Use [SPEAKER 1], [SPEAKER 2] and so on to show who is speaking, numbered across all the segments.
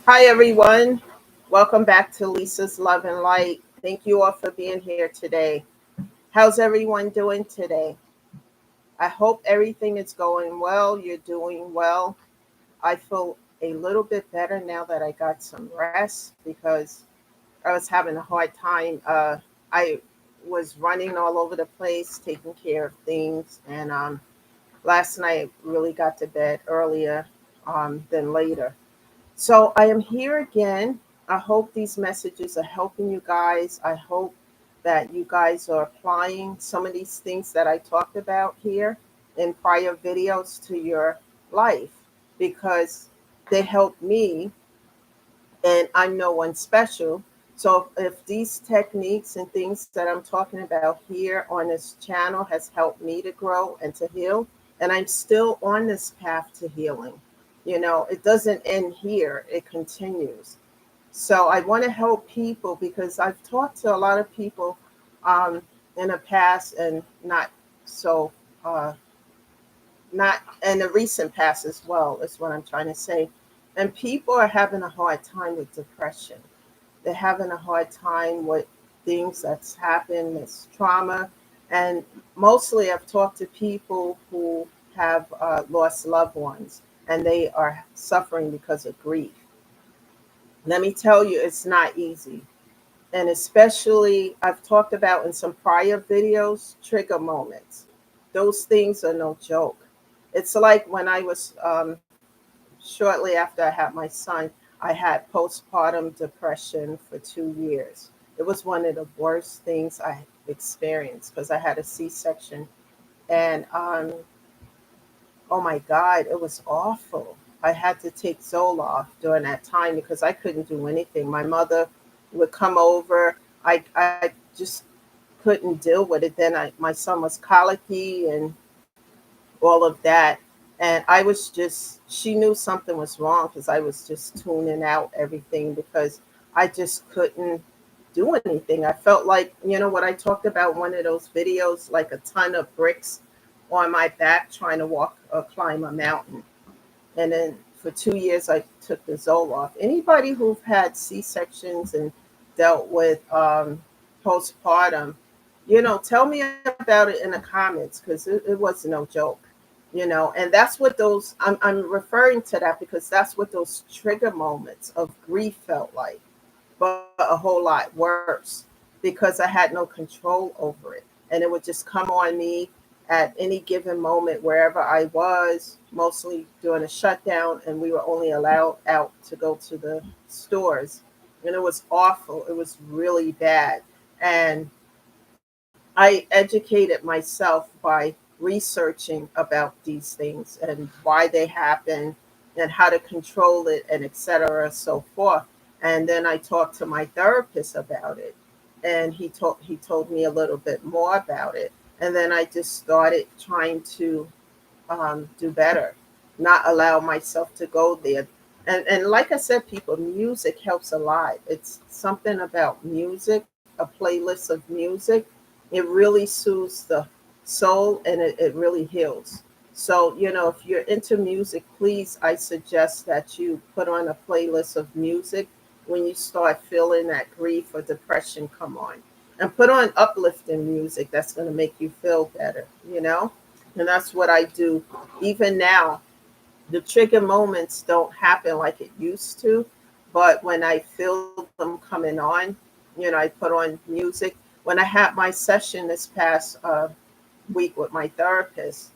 [SPEAKER 1] Hi, everyone. Welcome back to Lisa's Love and Light. Thank you all for being here today. How's everyone doing today? I hope everything is going well. You're doing well. I feel a little bit better now that I got some rest because I was having a hard time. I was running all over the place, taking care of things, and last night really got to bed earlier than later. So I am here again. I hope these messages are helping you guys. I hope that you guys are applying some of these things that I talked about here in prior videos to your life because they help me and I'm no one special. So if these techniques and things that I'm talking about here on this channel has helped me to grow and to heal, and I'm still on this path to healing. It doesn't end here, it continues. So I want to help people because I've talked to a lot of people um, in the past and so uh, not in the recent past as well, is what I'm trying to say. And people are having a hard time with depression. They're having a hard time with things that's happened, this trauma. And mostly I've talked to people who have lost loved ones and they are suffering because of grief. Let me tell you, it's not easy. And especially, I've talked about in some prior videos, trigger moments. Those things are no joke. It's like when I was shortly after I had my son, I had postpartum depression for 2 years. It was one of the worst things I experienced because I had a C section. And oh my God, it was awful. I had to take Zoloft during that time because I couldn't do anything. My mother would come over. I just couldn't deal with it. Then my son was colicky and all of that. And I was just, she knew something was wrong because I was just tuning out everything because I just couldn't do anything. I felt like, what I talked about one of those videos, like a ton of bricks on my back trying to walk or climb a mountain. And then for 2 years, I took the Zoloft. Anybody who've had C sections and dealt with postpartum, tell me about it in the comments because it was no joke. And that's what I'm referring to that because that's what those trigger moments of grief felt like, but a whole lot worse because I had no control over it. And it would just come on me at any given moment wherever I was, mostly during a shutdown, and we were only allowed out to go to the stores. And it was awful. It was really bad. And I educated myself by researching about these things and why they happen and how to control it and etc. so forth. And then I talked to my therapist about it and he told me a little bit more about it. And then I just started trying to do better, not allow myself to go there. And like I said, people, music helps a lot. It's something about music, a playlist of music. It really soothes the soul and it really heals. So, if you're into music, please, I suggest that you put on a playlist of music when you start feeling that grief or depression come on. And put on uplifting music that's going to make you feel better. And that's what I do. Even now, the trigger moments don't happen like it used to. But when I feel them coming on, I put on music. When I had my session this past week with my therapist,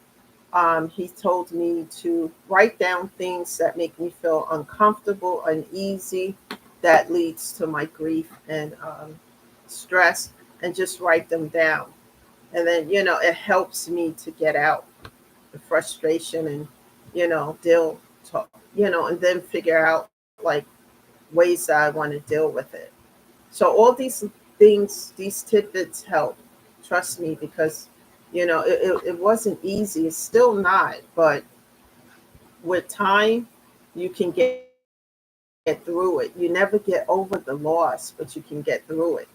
[SPEAKER 1] he told me to write down things that make me feel uncomfortable, uneasy, that leads to my grief and stress, and just write them down. And then, it helps me to get out the frustration and deal talk, and then figure out like ways that I want to deal with it. So all these things, these tidbits help. Trust me, because it wasn't easy. It's still not, but with time, you can get through it. You never get over the loss, but you can get through it.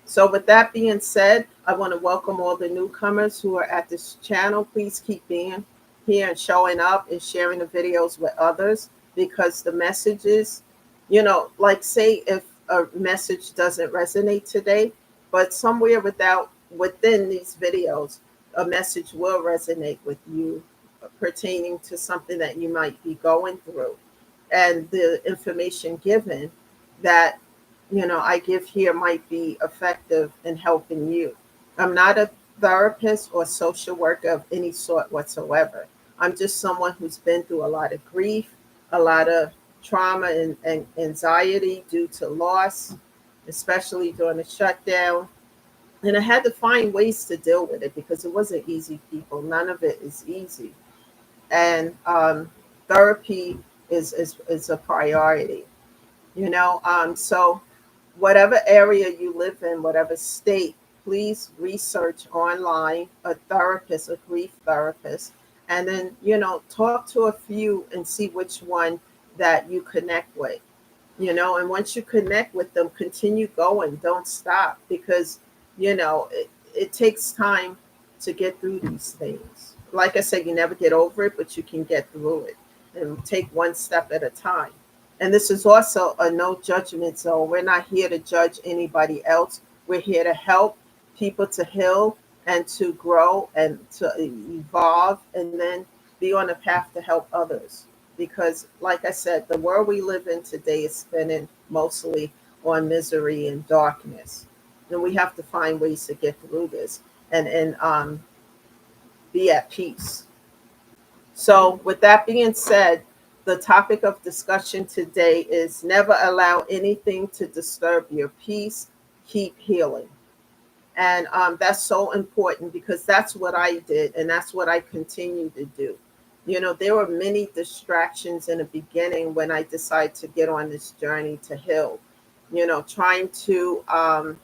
[SPEAKER 1] So, with that being said, I want to welcome all the newcomers who are at this channel. Please keep being here and showing up and sharing the videos with others because the messages Like say if a message doesn't resonate today, but somewhere within these videos, a message will resonate with you pertaining to something that you might be going through. And the information given that, I give here might be effective in helping you. I'm not a therapist or social worker of any sort whatsoever. I'm just someone who's been through a lot of grief, a lot of trauma and anxiety due to loss, especially during the shutdown. And I had to find ways to deal with it because it wasn't easy, people. None of it is easy. And therapy is a priority, so whatever area you live in, whatever state, please research online a therapist, a grief therapist, and then, talk to a few and see which one that you connect with, and once you connect with them, continue going, don't stop, because, it takes time to get through these things. Like I said, you never get over it, but you can get through it and take one step at a time. And this is also a no judgment zone. We're not here to judge anybody else. We're here to help people to heal and to grow and to evolve, and then be on a path to help others. Because, like I said, the world we live in today is spinning mostly on misery and darkness. And we have to find ways to get through this and be at peace. So, with that being said, the topic of discussion today is never allow anything to disturb your peace. Keep healing. And that's so important because that's what I did and that's what I continue to do. There were many distractions in the beginning when I decided to get on this journey to heal. Trying to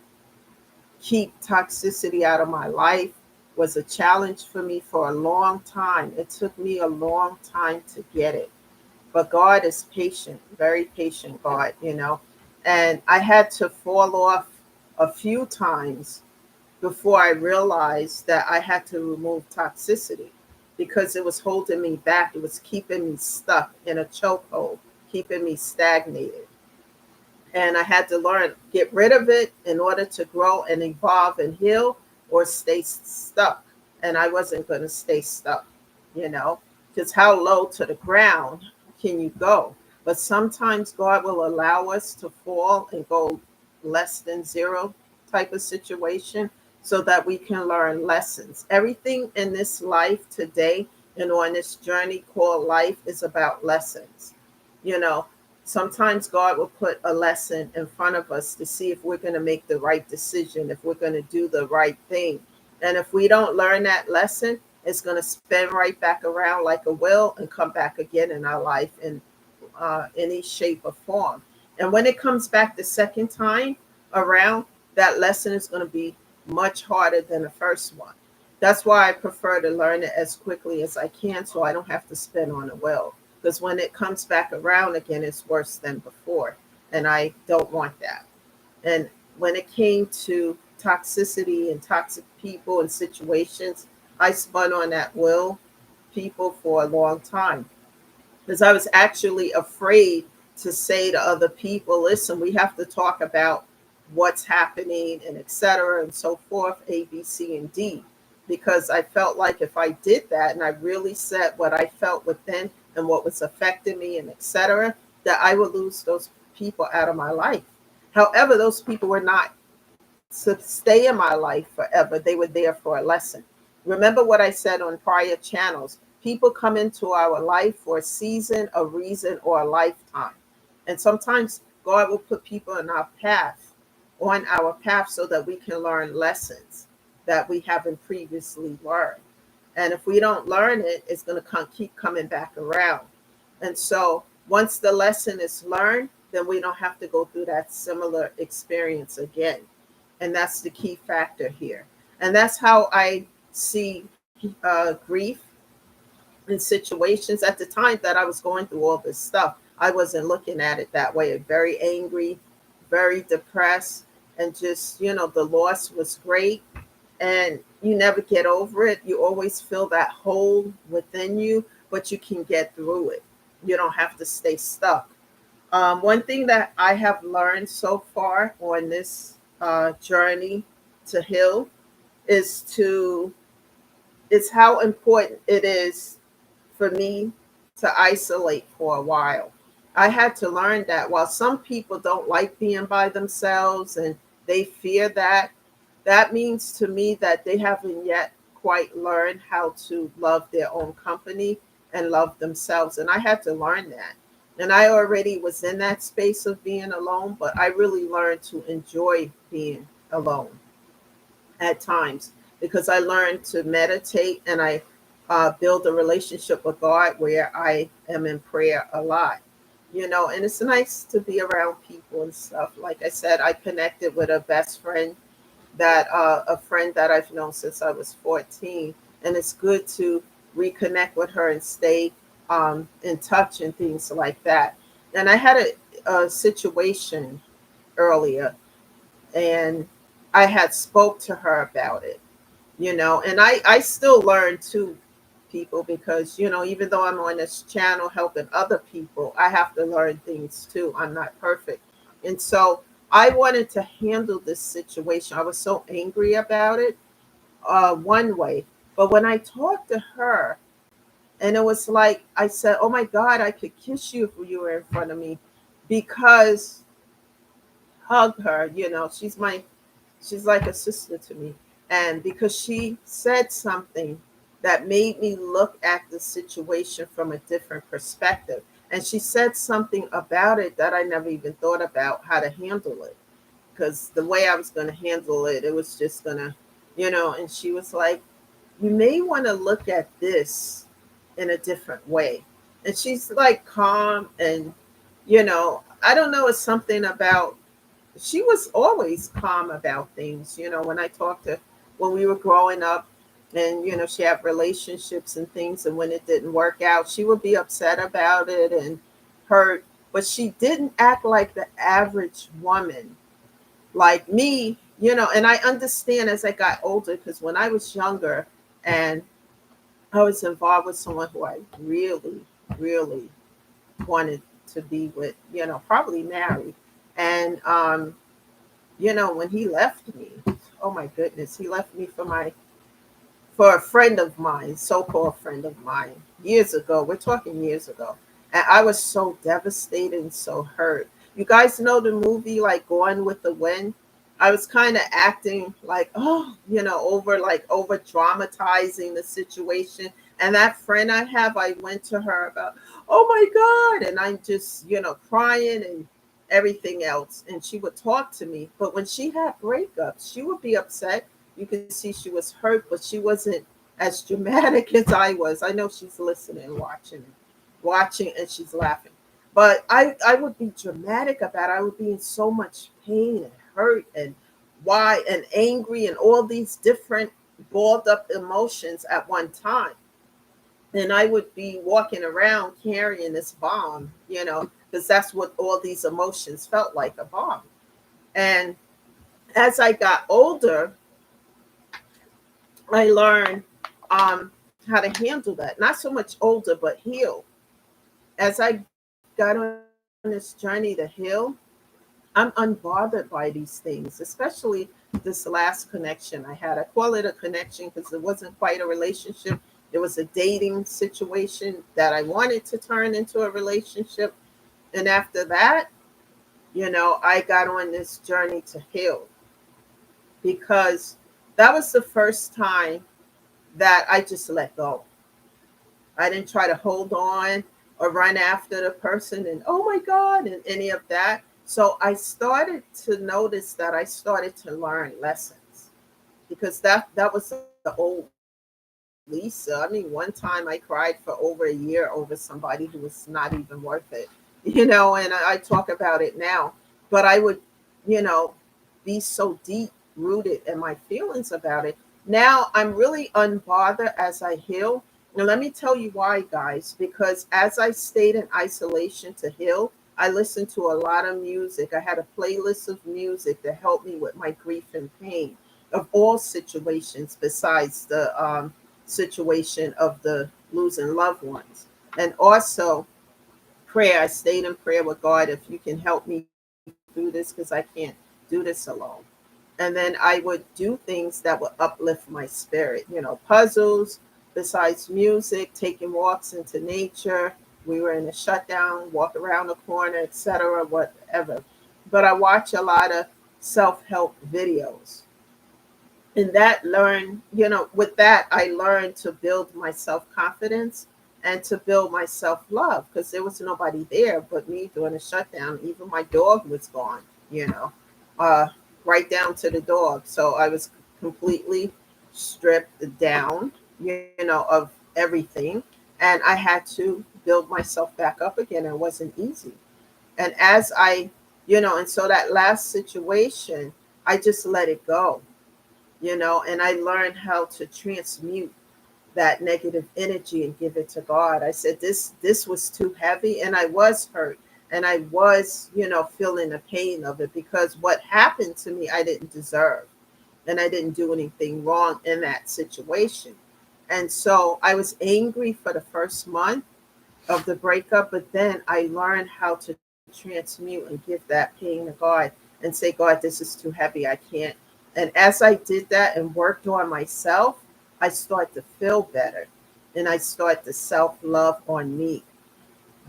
[SPEAKER 1] keep toxicity out of my life was a challenge for me for a long time. It took me a long time to get it. But God is patient, very patient God. And I had to fall off a few times before I realized that I had to remove toxicity because it was holding me back. It was keeping me stuck in a chokehold, keeping me stagnated. And I had to learn, get rid of it in order to grow and evolve and heal, or stay stuck. And I wasn't going to stay stuck, you know, because how low to the ground can you go? But sometimes God will allow us to fall and go less than zero type of situation so that we can learn lessons. Everything in this life today and on this journey called life is about lessons. You know, sometimes God will put a lesson in front of us to see if we're going to make the right decision, if we're going to do the right thing. And if we don't learn that lesson, it's going to spin right back around like a wheel and come back again in our life in any shape or form. And when it comes back the second time around, that lesson is going to be much harder than the first one. That's why I prefer to learn it as quickly as I can so I don't have to spin on a wheel. Because when it comes back around again, it's worse than before. And I don't want that. And when it came to toxicity and toxic people and situations, I spun on that wheel people for a long time because I was actually afraid to say to other people, listen, we have to talk about what's happening and et cetera and so forth, A, B, C, and D. Because I felt like if I did that and I really said what I felt within and what was affecting me and et cetera, that I would lose those people out of my life. However, those people were not to stay in my life forever. They were there for a lesson. Remember what I said on prior channels. People come into our life for a season, a reason, or a lifetime. And sometimes God will put people in our path, on our path, so that we can learn lessons that we haven't previously learned. And if we don't learn it, it's going to keep coming back around. And so once the lesson is learned, then we don't have to go through that similar experience again. And that's the key factor here. And that's how I see grief in situations. At the time that I was going through all this stuff, I wasn't looking at it that way. Very angry, very depressed, and just, the loss was great. And you never get over it. You always feel that hole within you, but you can get through it. You don't have to stay stuck. One thing that I have learned so far on this journey to heal is to is how important it is for me to isolate for a while. I had to learn that while some people don't like being by themselves and they fear that, that means to me that they haven't yet quite learned how to love their own company and love themselves. And I had to learn that. And I already was in that space of being alone, but I really learned to enjoy being alone at times because I learned to meditate and I build a relationship with God where I am in prayer a lot, and it's nice to be around people and stuff. Like I said, I connected with a best friend that a friend that I've known since I was 14, and it's good to reconnect with her and stay in touch and things like that. And I had a situation earlier, and I had spoke to her about it, and I still learn too, people, because even though I'm on this channel helping other people, I have to learn things too. I'm not perfect. And so I wanted to handle this situation. I was so angry about it one way, but when I talked to her, and it was like I said, oh my God, I could kiss you if you were in front of me, because hug her, she's like a sister to me. And because she said something that made me look at the situation from a different perspective. And she said something about it that I never even thought about how to handle it. Because the way I was going to handle it, it was just going to, and she was like, you may want to look at this in a different way. And she's like calm and, I don't know, it's something about she was always calm about things. When I talked to when we were growing up, and she had relationships and things, and when it didn't work out, she would be upset about it and hurt. But she didn't act like the average woman, like me. And I understand as I got older, because when I was younger and I was involved with someone who I really, really wanted to be with, probably marry, and when he left me, oh my goodness, he left me for a friend of mine, so-called friend of mine, years ago. We're talking years ago. And I was so devastated and so hurt. You guys know the movie like Gone with the Wind? I was kind of acting like, oh, over dramatizing the situation. And that friend I have, I went to her about, oh my God. And I'm just, crying and everything else. And she would talk to me. But when she had breakups, she would be upset. You could see she was hurt, but she wasn't as dramatic as I was. I know she's listening, watching, and she's laughing. But I would be dramatic about it. I would be in so much pain and hurt and why and angry and all these different balled up emotions at one time. And I would be walking around carrying this bomb, because that's what all these emotions felt like, a bomb. And as I got older, I learned how to handle that. Not so much older, but heal. As I got on this journey to heal, I'm unbothered by these things, especially this last connection I had. I call it a connection because it wasn't quite a relationship. It was a dating situation that I wanted to turn into a relationship. And after that, I got on this journey to heal, because that was the first time that I just let go. I didn't try to hold on or run after the person and oh my God and any of that. So I started to notice that I started to learn lessons, because that was the old Lisa. I mean, one time I cried for over a year over somebody who was not even worth it, and I talk about it now. But I would, you know, be so deep rooted in my feelings about it. Now I'm really unbothered as I heal. And let me tell you why, guys, because as I stayed in isolation to heal, I listened to a lot of music. I had a playlist of music that helped me with my grief and pain of all situations besides the situation of the losing loved ones. And also prayer. I stayed in prayer with God. If you can help me through this, because I can't do this alone. And then I would do things that would uplift my spirit, puzzles, besides music, taking walks into nature. We were in a shutdown, walk around the corner, etc., whatever. But I watch a lot of self-help videos. And that with that, I learned to build my self-confidence and to build my self-love, because there was nobody there but me during the shutdown. Even my dog was gone, uh, right down to the dog. So I was completely stripped down, of everything. And I had to build myself back up again. It wasn't easy. And and so that last situation, I just let it go, and I learned how to transmute that negative energy and give it to God. I said this was too heavy, and I was hurt, and I was, feeling the pain of it, because what happened to me I didn't deserve, and I didn't do anything wrong in that situation. And so I was angry for the first month of the breakup, but then I learned how to transmute and give that pain to God and say, God, this is too heavy. I can't. And as I did that and worked on myself, I start to feel better, and I start to self love on me,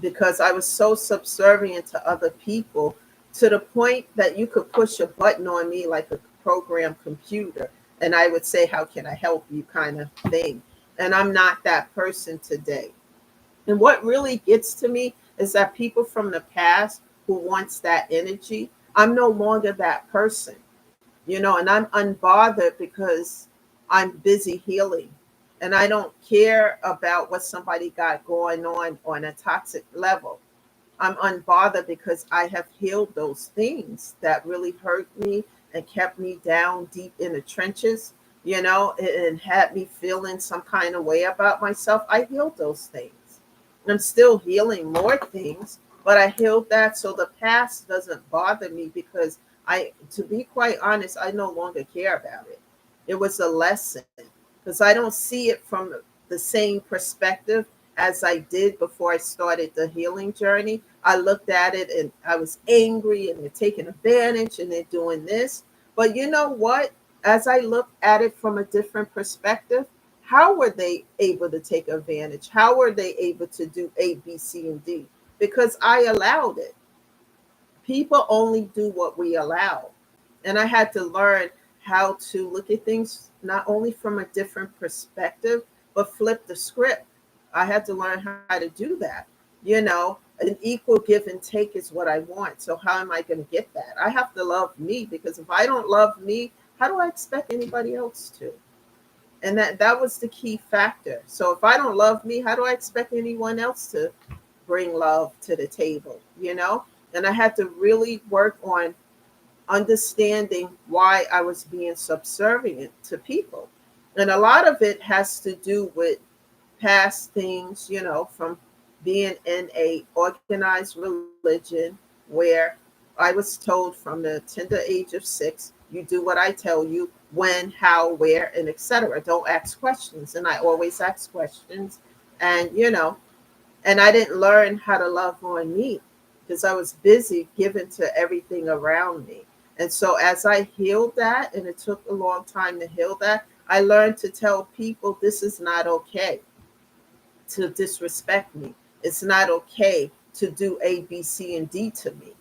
[SPEAKER 1] because I was so subservient to other people, to the point that you could push a button on me like a program computer, and I would say, how can I help you, kind of thing. And I'm not that person today. And what really gets to me is that people from the past who wants that energy, I'm no longer that person, and I'm unbothered because I'm busy healing. And I don't care about what somebody got going on a toxic level. I'm unbothered because I have healed those things that really hurt me and kept me down deep in the trenches, and had me feeling some kind of way about myself. I healed those things. I'm still healing more things, but I healed that, so the past doesn't bother me, because to be quite honest, I no longer care about it. It was a lesson, because I don't see it from the same perspective as I did before I started the healing journey. I looked at it and I was angry, and they're taking advantage and they're doing this. But you know what? As I looked at it from a different perspective, how were they able to take advantage? How were they able to do A, B, C, and D? Because I allowed it. People only do what we allow. And I had to learn how to look at things not only from a different perspective, but flip the script. I had to learn how to do that. An equal give and take is what I want. So how am I going to get that? I have to love me, because if I don't love me, how do I expect anybody else to? And that was the key factor. So if I don't love me, how do I expect anyone else to bring love to the table? And I had to really work on understanding why I was being subservient to people. And a lot of it has to do with past things, from being in a organized religion, where I was told from the tender age of 6, you do what I tell you, when, how, where, and etc. Don't ask questions. And I always ask questions. And I didn't learn how to love on me, because I was busy giving to everything around me. And so as I healed that, and it took a long time to heal that, I learned to tell people this is not okay to disrespect me. It's not okay to do A, B, C, and D to me.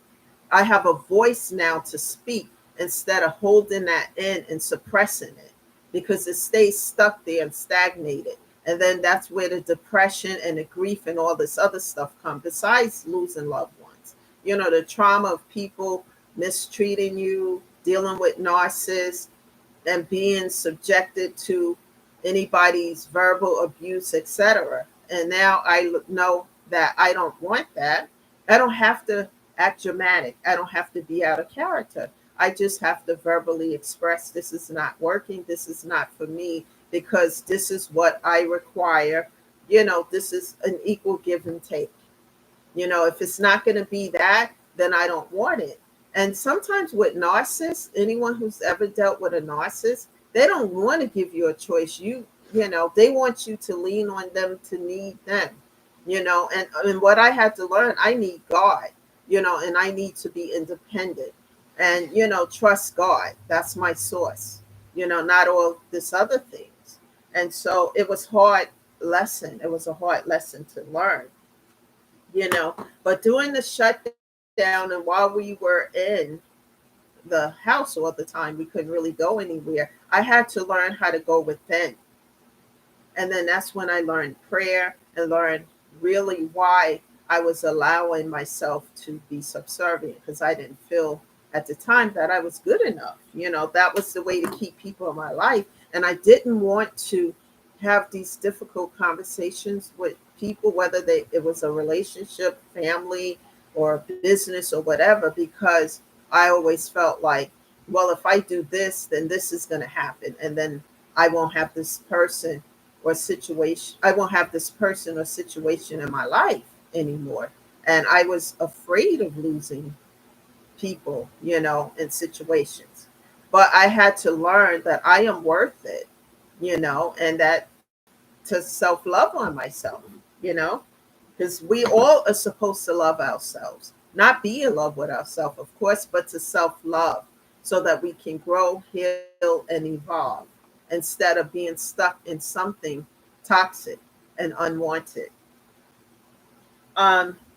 [SPEAKER 1] I have a voice now to speak, instead of holding that in and suppressing it, because it stays stuck there and stagnated. And then that's where the depression and the grief and all this other stuff come, besides losing loved ones. The trauma of people mistreating you, dealing with narcissists, and being subjected to anybody's verbal abuse, etc. And now I know that I don't want that. I don't have to act dramatic. I don't have to be out of character. I just have to verbally express, this is not working. This is not for me, because this is what I require. This is an equal give and take. If it's not going to be that, then I don't want it. And sometimes with narcissists, anyone who's ever dealt with a narcissist, they don't want to give you a choice. They want you to lean on them, to need them. And what I had to learn, I need God, and I need to be independent and, trust God. That's my source, not all this other things. And so it was hard lesson. It was a hard lesson to learn, but during the shutdown and while we were in the house all the time, we couldn't really go anywhere. I had to learn how to go within. And then that's when I learned prayer and learned really why I was allowing myself to be subservient, because I didn't feel at the time that I was good enough. That was the way to keep people in my life. And I didn't want to have these difficult conversations with people, whether it was a relationship, family, or business or whatever, because I always felt like, well, if I do this, then this is going to happen. And then I won't have this person or situation. I won't have this person or situation in my life anymore. And I was afraid of losing people, in situations. But I had to learn that I am worth it, and that to self love on myself, you know, because we all are supposed to love ourselves, not be in love with ourselves, of course, but to self love so that we can grow, heal, and evolve instead of being stuck in something toxic and unwanted.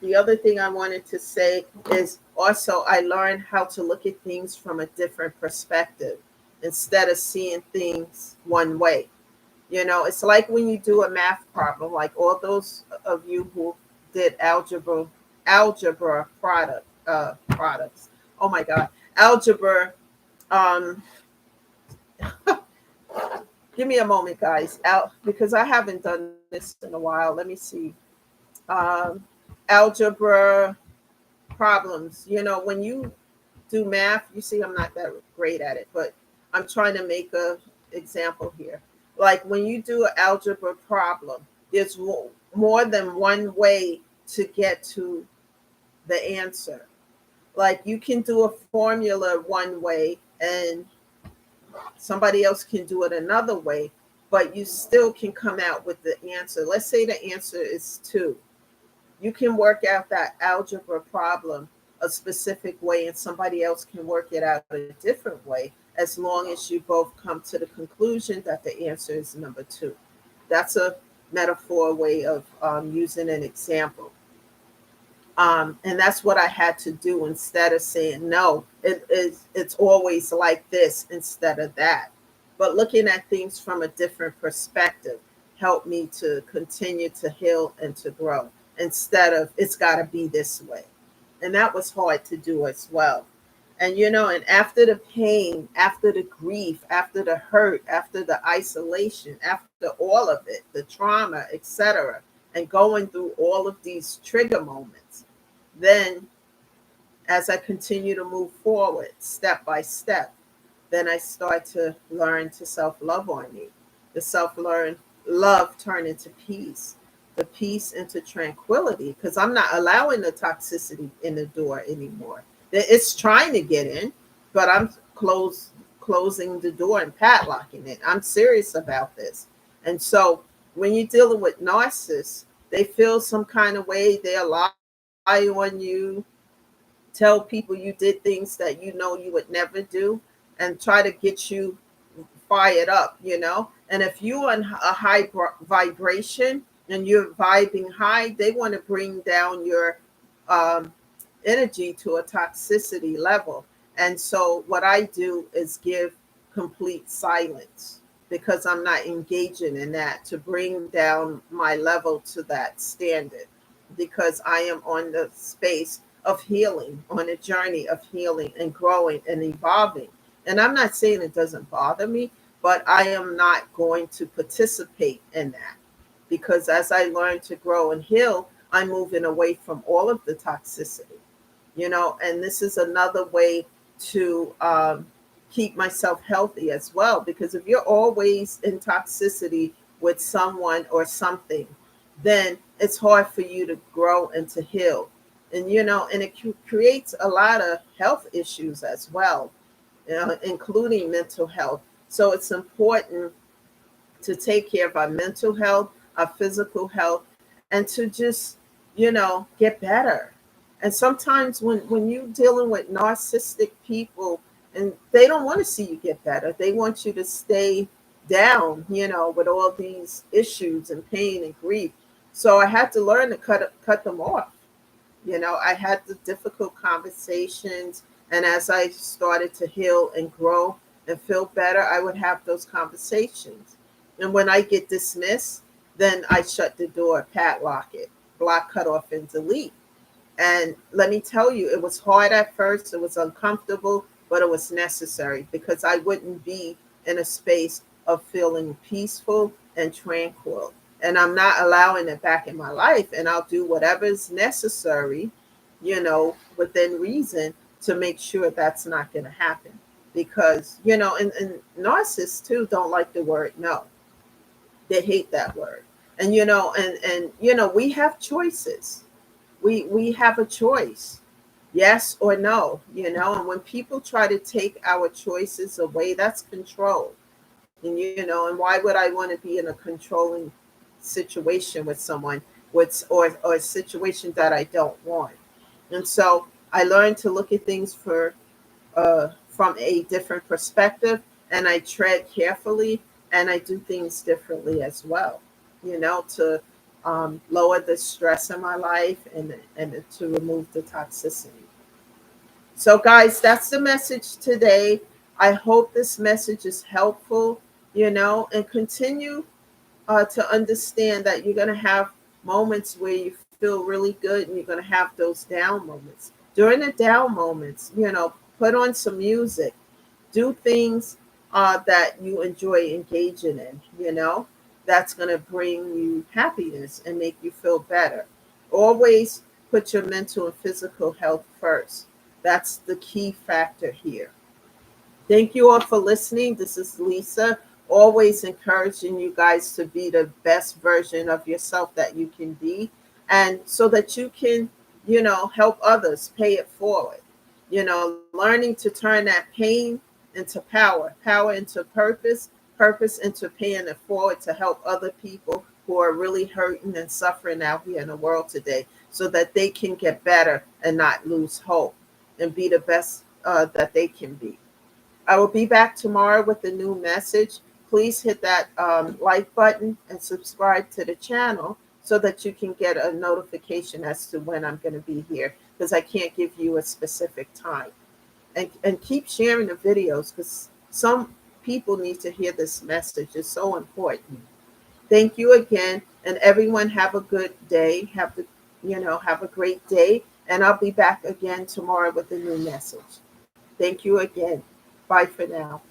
[SPEAKER 1] The other thing I wanted to say is also I learned how to look at things from a different perspective instead of seeing things one way. It's like when you do a math problem, like all those of you who did algebra products. Oh my God, algebra. Um, Give me a moment, guys, out because I haven't done this in a while. Let me see. Um, Algebra problems. When you do math, you see, I'm not that great at it, but I'm trying to make a example here. Like when you do an algebra problem, there's more than one way to get to the answer. Like you can do a formula one way and somebody else can do it another way, but you still can come out with the answer. Let's say the answer is 2. You can work out that algebra problem a specific way and somebody else can work it out a different way, as long as you both come to the conclusion that the answer is number 2. That's a metaphor way of using an example. And that's what I had to do instead of saying no. It's always like this instead of that. But looking at things from a different perspective helped me to continue to heal and to grow instead of it's got to be this way. And that was hard to do as well. And and after the pain, after the grief, after the hurt, after the isolation, after all of it, the trauma, etc., and going through all of these trigger moments, then as I continue to move forward step by step, then I start to learn to self love on me. The self learn love turn into peace, the peace into tranquility, because I'm not allowing the toxicity in the door anymore. It's trying to get in, but I'm closing the door and padlocking it. I'm serious about this. And so when you're dealing with narcissists, they feel some kind of way, they'll lie on you, tell people you did things that you would never do, and try to get you fired up, And if you're on a high vibration and you're vibing high, they want to bring down your um, energy to a toxicity level. And so what I do is give complete silence because I'm not engaging in that to bring down my level to that standard, because I am on the space of healing, on a journey of healing and growing and evolving. And I'm not saying it doesn't bother me, but I am not going to participate in that, because as I learn to grow and heal, I'm moving away from all of the toxicity, and this is another way to keep myself healthy as well. Because if you're always in toxicity with someone or something, then it's hard for you to grow and to heal. And, and it creates a lot of health issues as well, including mental health. So it's important to take care of our mental health, our physical health, and to just, get better. And sometimes when you're dealing with narcissistic people, and they don't want to see you get better, they want you to stay down, with all these issues and pain and grief. So I had to learn to cut them off. I had the difficult conversations, and as I started to heal and grow and feel better, I would have those conversations. And when I get dismissed, then I shut the door, padlock it, block, cut off, and delete. And let me tell you, it was hard at first, it was uncomfortable, but it was necessary because I wouldn't be in a space of feeling peaceful and tranquil. And I'm not allowing it back in my life. And I'll do whatever is necessary, within reason, to make sure that's not going to happen. Because, and narcissists too don't like the word no. They hate that word. And, we have choices. We have a choice, yes or no, and when people try to take our choices away, that's control. And and why would I want to be in a controlling situation with someone, or a situation that I don't want? And so I learned to look at things from a different perspective, and I tread carefully, and I do things differently as well, to lower the stress in my life, and to remove the toxicity. So, guys, that's the message today. I hope this message is helpful, and continue to understand that you're going to have moments where you feel really good, and you're going to have those down moments. During the down moments, put on some music, do things that you enjoy engaging in, that's going to bring you happiness and make you feel better. Always put your mental and physical health first. That's the key factor here. Thank you all for listening. This is Lisa, always encouraging you guys to be the best version of yourself that you can be, and so that you can, help others, pay it forward. Learning to turn that pain into power, power into purpose, purpose into paying it forward to help other people who are really hurting and suffering out here in the world today, so that they can get better and not lose hope and be the best that they can be. I will be back tomorrow with a new message. Please hit that like button and subscribe to the channel so that you can get a notification as to when I'm going to be here, because I can't give you a specific time. And keep sharing the videos, because some people need to hear this message. It's so important. Thank you again, and everyone have a good day. Have a great day, and I'll be back again tomorrow with a new message. Thank you again. Bye for now.